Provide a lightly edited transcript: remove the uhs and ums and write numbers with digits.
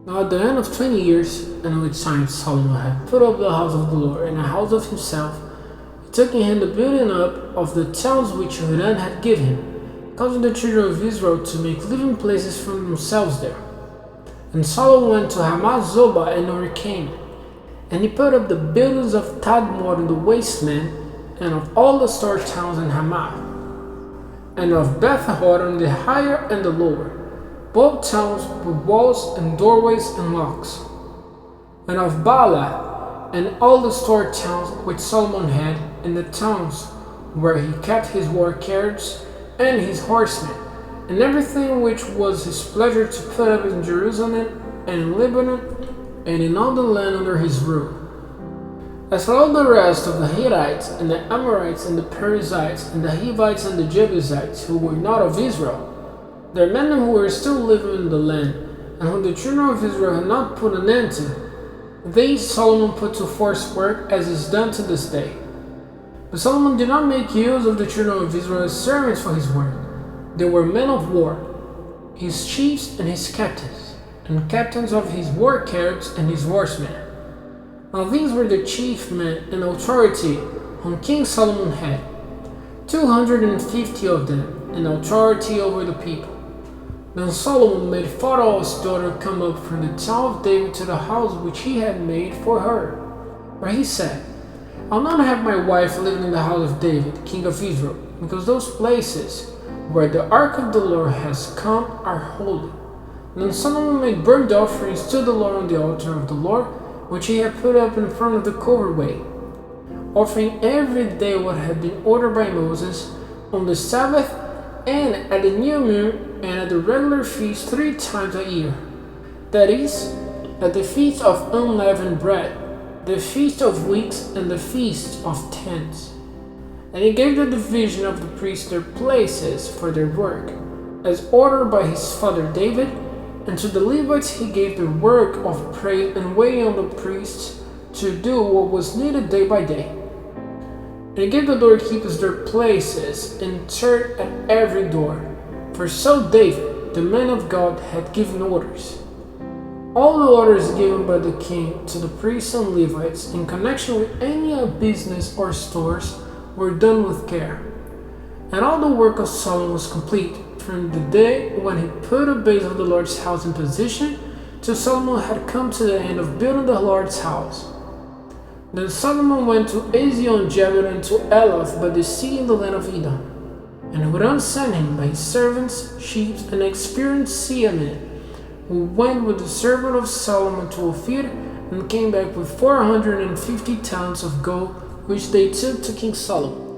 Now at the end of 20 years, in which time Solomon had put up the house of the Lord and a house of himself, he took in hand the building up of the towns which Huram had given him, causing the children of Israel to make living places for themselves there. And Solomon went to Hamath Zobah and Ur Canaan, and he put up the buildings of Tadmor in the wasteland, and of all the store towns in Hamath, and of Beth-horon the higher and the lower, both towns with walls and doorways and locks, and of Baalah, and all the store towns which Solomon had, and the towns where he kept his war carriages and his horsemen, and everything which was his pleasure to put up in Jerusalem and in Lebanon and in all the land under his rule. As for all the rest of the Hittites and the Amorites and the Perizzites and the Hivites and the Jebusites who were not of Israel, their men who were still living in the land, and whom the children of Israel had not put an end to, these Solomon put to forced work, as is done to this day. But Solomon did not make use of the children of Israel as servants for his work. They were men of war, his chiefs and his captains, and captains of his war carriages and his horsemen. Now these were the chief men in authority whom King Solomon had, 250 of them in authority over the people. Then Solomon made Pharaoh's daughter come up from the town of David to the house which he had made for her, where he said, I'll not have my wife living in the house of David, king of Israel, because those places where the ark of the Lord has come are holy. Then Solomon made burnt offerings to the Lord on the altar of the Lord, which he had put up in front of the covertway, offering every day what had been ordered by Moses, on the Sabbath and at the new moon and at the regular feast 3 times a year. That is, at the feast of unleavened bread, the feast of weeks, and the feast of tents. And he gave the division of the priests their places for their work, as ordered by his father David, and to the Levites he gave the work of praise and waiting on the priests to do what was needed day by day. And he gave the doorkeepers their places in turn at every door, for so David, the man of God, had given orders. All the orders given by the king to the priests and Levites in connection with any business or stores were done with care. And all the work of Solomon was complete, from the day when he put the base of the Lord's house in position till Solomon had come to the end of building the Lord's house. Then Solomon went to Ezion-Geber and to Eloth by the sea in the land of Edom. And Huram sent him by his servants, sheep, and experienced seamen, who went with the servant of Solomon to Ophir and came back with 450 talents of gold, which they took to King Solomon.